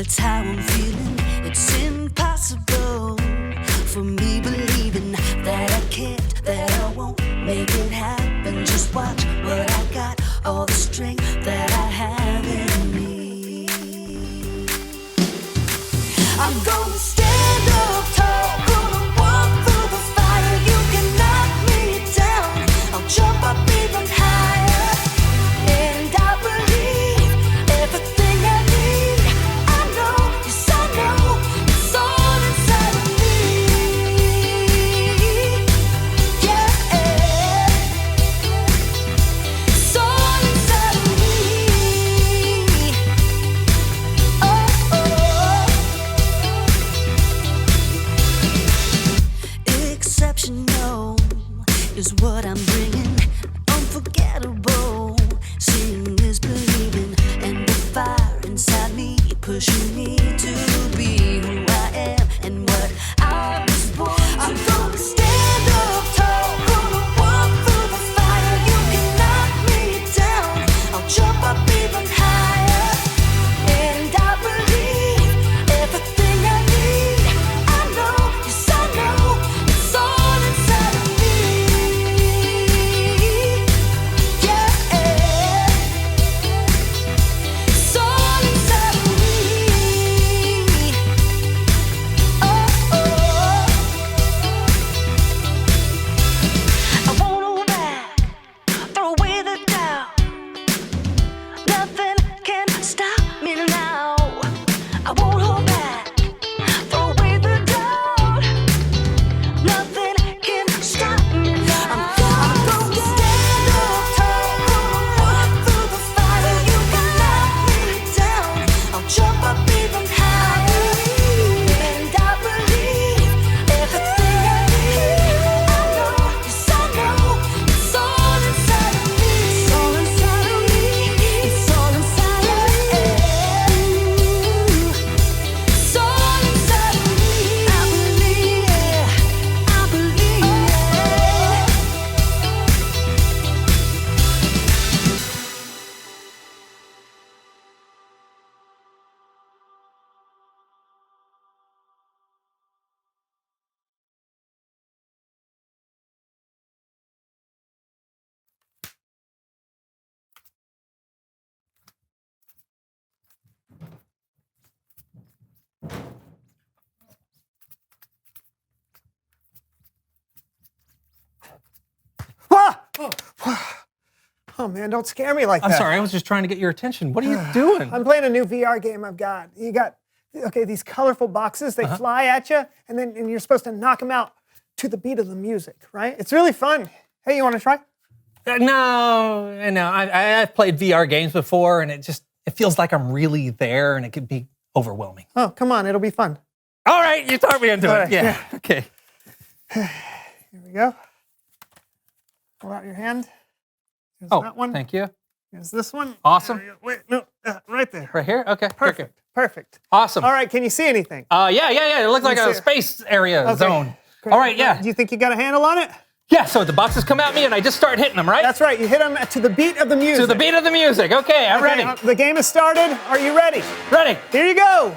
that's how I'm feeling. It's impossible for me believing that I can't, that I won't make it happen. Just watch what I got, all the strength that I have in me. I'm gonna stand up tall, gonna walk through the fire. You can knock me down, I'll jump up even higher. And I believe everything I need. I know, yes I know, it's all inside of me. Yeah, it's all inside of me. Exceptional is what I'm bringing. Unforgettable, seeing is believing, and the fire inside me pushing me to be who I am and what I was born to. I'm gonna stand up tall, gonna walk through the fire. You can knock me down, I'll jump up even higher. And I believe everything I need. I know, yes I know, it's all inside of me. Yeah, it's all inside of me. Oh, I won't hold back, throw away the doubt. Nothing can stop me now. I won't hold back, throw away the doubt. Nothing can stop me now. I'm gonna stand up tall, gonna walk through the fire. You can knock me down, I'll jump up even higher. And I believe everything I need. I know, yes I know, it's all inside of me. It's all inside of me. It's all inside of me. It's all inside of me. I believe, I believe. Oh man, don't scare me like I'm that. sorry, I was just trying to get your attention. What are you doing? I'm playing a new VR game I've got. You got, okay, these colorful boxes, they fly at you, and you're supposed to knock them out to the beat of the music, right? It's really fun. Hey, you want to try? No. I've played VR games before, and it feels like I'm really there, and it could be overwhelming. Oh, come on, it'll be fun. All right, you talked me into All it. right, Yeah. Okay. Here we go. Pull out your hand. There's Oh, that one. thank you. There's this one. Awesome. There you go. Wait, no, right there. Right here. Okay. Perfect, perfect. Awesome. All right, can you see anything? Yeah. It looks like me a see it. space area Okay, zone. great. All right. Yeah. Do you think you got a handle on it? Yeah. So the boxes come at me, and I just start hitting them, right? That's right, you hit them to the beat of the music. To the beat of the music. Okay, I'm ready. The game has started. Are you ready? Ready. Here you go.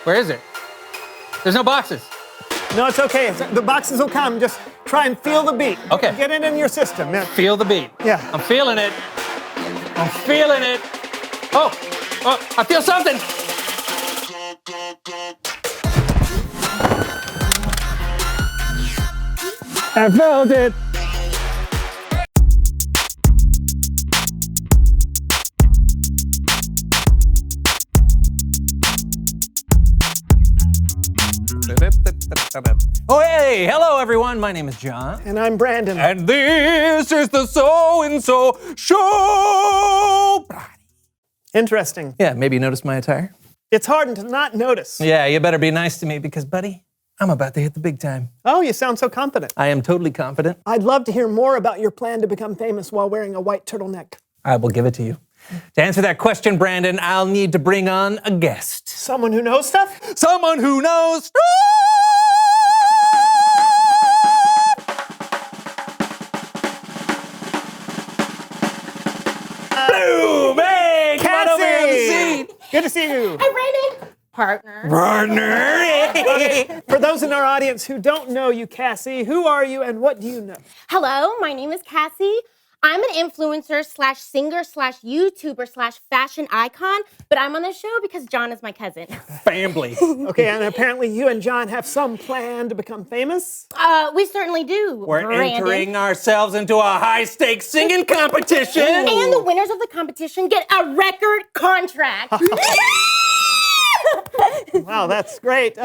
Where is it? There's no boxes. No, it's okay. The boxes will come. Just try and feel the beat. Okay. Get it in your system. Yeah. Feel the beat. Yeah. I'm feeling it. I'm feeling it. Oh, I feel something. I felt it. Oh, hey, hello everyone. My name is John. And I'm Brandon. And this is the So-and-So Show. Interesting. Yeah, maybe you noticed my attire? It's hard to not notice. Yeah, you better be nice to me because, buddy, I'm about to hit the big time. Oh, you sound so confident. I am totally confident. I'd love to hear more about your plan to become famous while wearing a white turtleneck. I will give it to you. To answer that question, Brandon, I'll need to bring on a guest. Someone who knows stuff? Someone who knows stuff! Boom! Hey, come on over here and see. Good to see you. I partner. Partner. For those in our audience who don't know you, Cassie, who are you and what do you know? Hello, my name is Cassie. I'm an influencer slash singer slash YouTuber slash fashion icon, but I'm on the show because John is my cousin. Family. Okay, and apparently you and John have some plan to become famous? We certainly do. We're Brandon. entering ourselves into a high-stakes singing competition. And the winners of the competition get a record contract. Wow, that's great.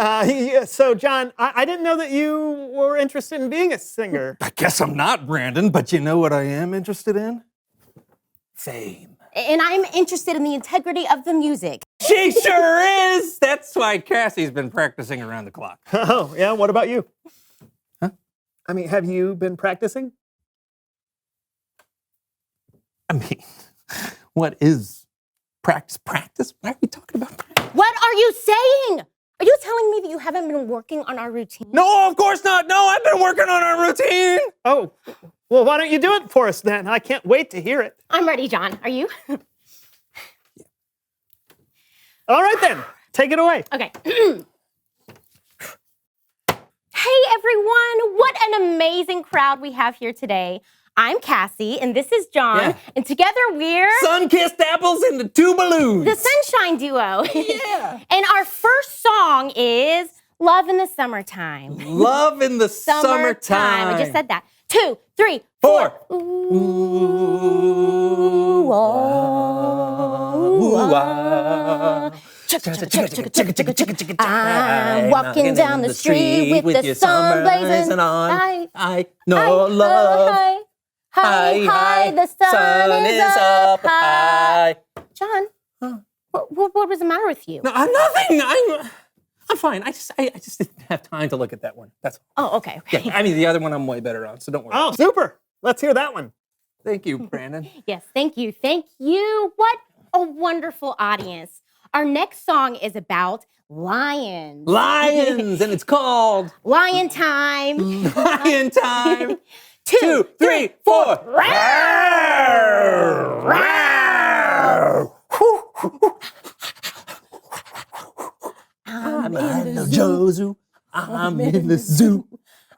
So, John, I didn't know that you were interested in being a singer. I guess I'm not, Brandon, but you know what I am interested in? Fame. And I'm interested in the integrity of the music. She sure is! That's why Cassie's been practicing around the clock. Oh, yeah, what about you? Huh? I mean, have you been practicing? I mean, what is practice? Practice? Why are we talking about practice? What are you saying? Are you telling me that you haven't been working on our routine? No, of course not. No, I've been working on our routine. Oh, well, why don't you do it for us then? I can't wait to hear it. I'm ready, John. Are you? All right, then. Take it away. Okay. Hey, everyone. What an amazing crowd we have here today. I'm Cassie, and this is John, Yeah. and together we're Sun-kissed apples and the two balloons. the Sunshine Duo. Yeah. And our first song is Love in the Summertime. Love in the summertime. I just said that. 2, 3, 4. 4. Ooh, oh, ah. I'm walking down the street with the sun blazing on. I know love. Hi, the sun is up high. John, what was the matter with you? No, I'm nothing. I'm fine. I just didn't have time to look at that one. That's all. Oh, okay. Yeah, I mean, the other one I'm way better on, so don't worry. Oh, super. Let's hear that one. Thank you, Brandon. Yes, thank you. Thank you. What a wonderful audience. Our next song is about lions. Lions, and it's called Lion time. Lion Time. 2, 3, 4. I'm in the zoo. I'm in the zoo.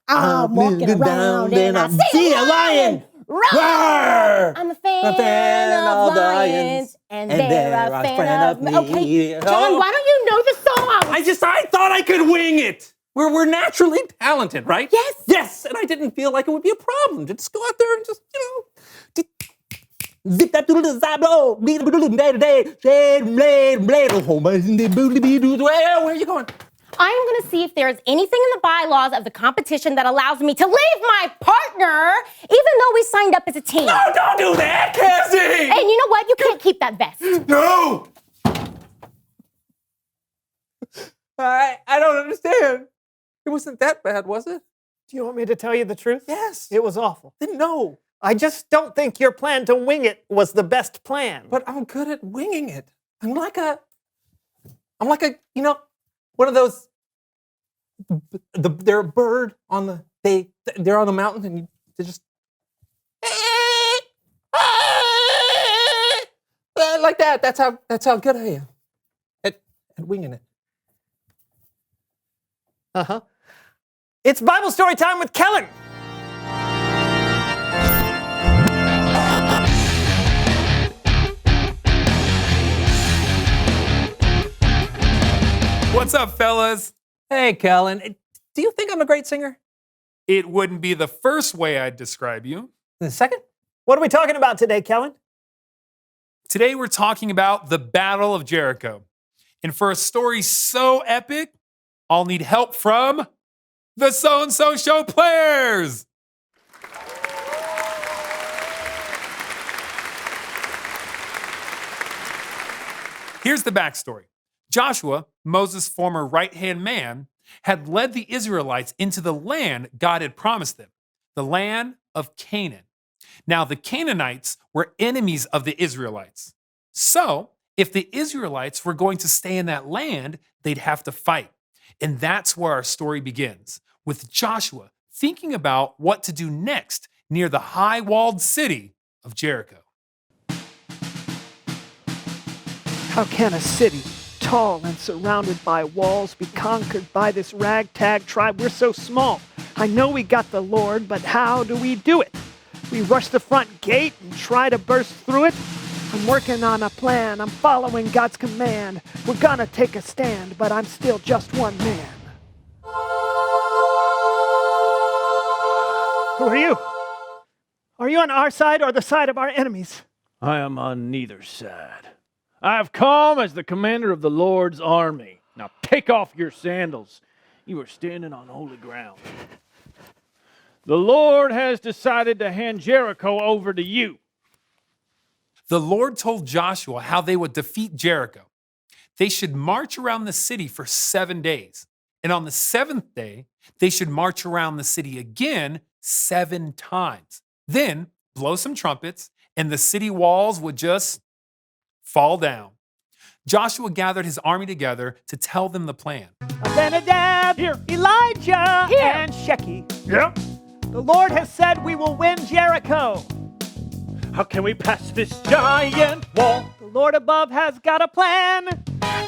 I'm walking around and I see a lion. Roar! I'm a fan of lions, and they're a fan of me. Okay, John, why don't you know the song? I thought I could wing it. We're naturally talented, right? Yes. Yes, and I didn't feel like it would be a problem to just go out there and just, zip that doodle zablo, beat the doodle day to day, shade blade blade, where are you going? I'm going to see if there's anything in the bylaws of the competition that allows me to leave my partner, even though we signed up as a team. No, don't do that, Cassie! And you know what? You can't keep that vest. No! I don't understand. It wasn't that bad, was it? Do you want me to tell you the truth? Yes. It was awful. No. I just don't think your plan to wing it was the best plan. But I'm good at winging it. I'm like a, one of those, they're a bird on the, they're on the mountain and they just, like that. That's how good I am at winging it. Uh-huh. It's Bible story time with Kellen. What's up, fellas? Hey, Kellen, do you think I'm a great singer? It wouldn't be the first way I'd describe you. The second? What are we talking about today, Kellen? Today we're talking about the Battle of Jericho. And for a story so epic, I'll need help from the So-and-So Show players. Here's the backstory. Joshua, Moses' former right-hand man, had led the Israelites into the land God had promised them, the land of Canaan. Now, the Canaanites were enemies of the Israelites. So, if the Israelites were going to stay in that land, they'd have to fight. And that's where our story begins, with Joshua thinking about what to do next near the high-walled city of Jericho. How can a city tall and surrounded by walls, be conquered by this ragtag tribe. We're so small. I know we got the Lord, but how do we do it? We rush the front gate and try to burst through it. I'm working on a plan. I'm following God's command. We're gonna take a stand, but I'm still just one man. Who are you? Are you on our side or the side of our enemies? I am on neither side. I have come as the commander of the Lord's army. Now take off your sandals. You are standing on holy ground. The Lord has decided to hand Jericho over to you. The Lord told Joshua how they would defeat Jericho. They should march around the city for 7 days. And on the seventh day, they should march around the city again 7 times. Then blow some trumpets, and the city walls would just fall down. Joshua gathered his army together to tell them the plan. Abinadab, here. Elijah, Here. and Sheki. Yep. The Lord has said we will win Jericho. How can we pass this giant wall? The Lord above has got a plan.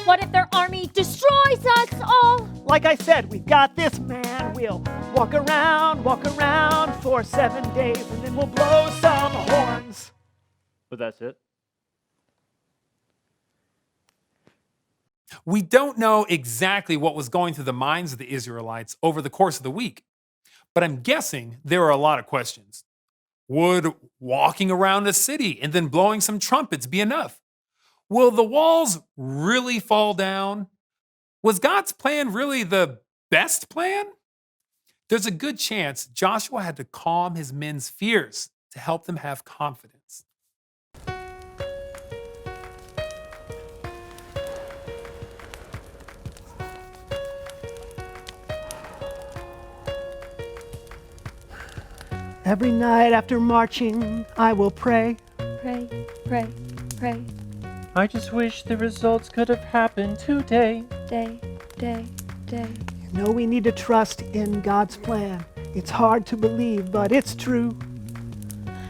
What if their army destroys us all? Like I said, we've got this, man. We'll walk around for 7 days, and then we'll blow some horns. But that's it. We don't know exactly what was going through the minds of the Israelites over the course of the week, but I'm guessing there were a lot of questions. Would walking around a city and then blowing some trumpets be enough? Will the walls really fall down? Was God's plan really the best plan? There's a good chance Joshua had to calm his men's fears to help them have confidence. Every night after marching, I will pray. Pray, pray, pray. I just wish the results could have happened today. Day, day, day. You know we need to trust in God's plan. It's hard to believe, but it's true.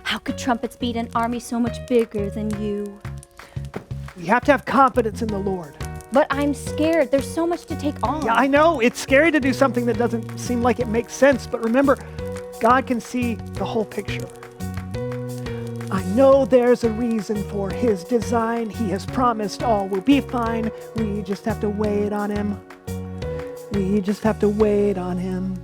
How could trumpets beat an army so much bigger than you? We have to have confidence in the Lord. But I'm scared. There's so much to take on. Yeah, I know. It's scary to do something that doesn't seem like it makes sense, but remember, God can see the whole picture. I know there's a reason for His design. He has promised all will be fine. We just have to wait on Him. We just have to wait on Him.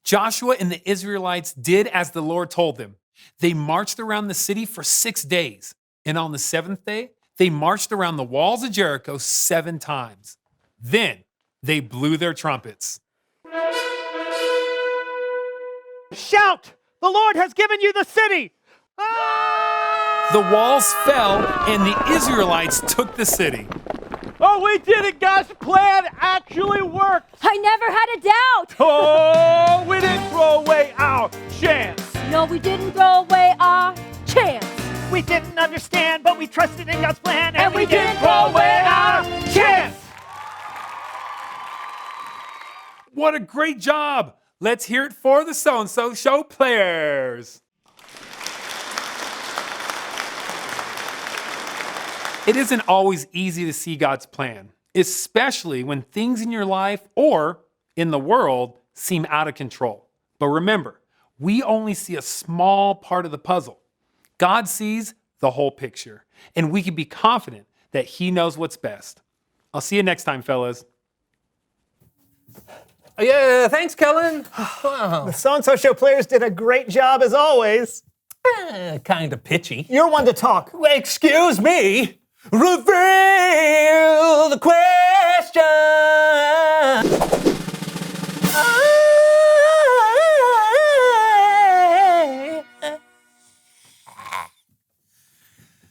Joshua and the Israelites did as the Lord told them. They marched around the city for 6 days. And on the 7th day, they marched around the walls of Jericho 7 times. Then they blew their trumpets. Shout! The Lord has given you the city! The walls fell and the Israelites took the city. Oh, we did it! God's plan actually worked! I never had a doubt. Oh, we didn't throw away our chance! No, we didn't throw away our chance. We didn't understand, but we trusted in God's plan, And we didn't throw away our chance! What a great job! Let's hear it for the So-and-So Show players. It isn't always easy to see God's plan, especially when things in your life or in the world seem out of control. But remember, we only see a small part of the puzzle. God sees the whole picture, and we can be confident that He knows what's best. I'll see you next time, fellas. Yeah, thanks, Kellen. Wow. The So-and-So Show players did a great job as always. Kind of pitchy. You're one to talk. Excuse me. Reveal the question.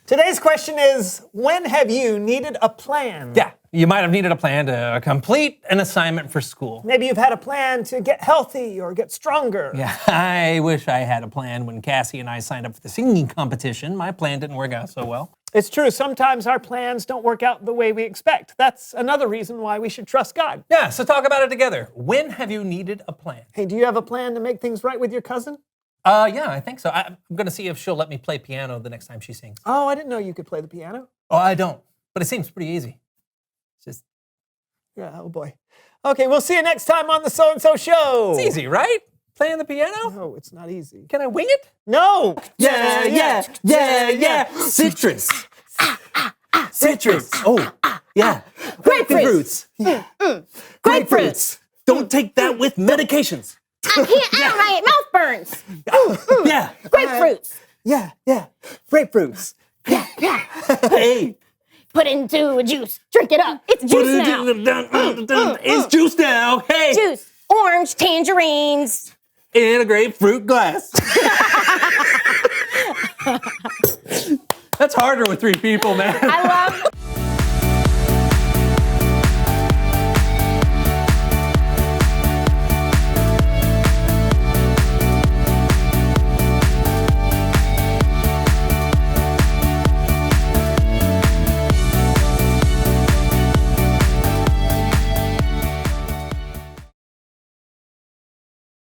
Today's question is, when have you needed a plan? Yeah, you might have needed a plan to complete an assignment for school. Maybe you've had a plan to get healthy or get stronger. Yeah, I wish I had a plan when Cassie and I signed up for the singing competition. My plan didn't work out so well. It's true, sometimes our plans don't work out the way we expect. That's another reason why we should trust God. Yeah, so talk about it together. When have you needed a plan? Hey, do you have a plan to make things right with your cousin? Yeah, I think so. I'm going to see if she'll let me play piano the next time she sings. Oh, I didn't know you could play the piano. Oh, I don't, but it seems pretty easy. It's just, Yeah, oh boy. Okay, we'll see you next time on the So-and-So Show. it's easy, right? Playing the piano? No, it's not easy. Can I wing it? No! Yeah. Citrus. Citrus. Oh, yeah. Grapefruits. Grapefruits. Don't take that with medications. I can't. My mouth burns. Yeah. Grapefruits. Yeah. Grapefruits. Hey. Put it into a juice. Drink it up. It's juice now. It's juice now. Hey. Juice. Orange, tangerines. In a grapefruit glass. That's harder with 3 people, man. I love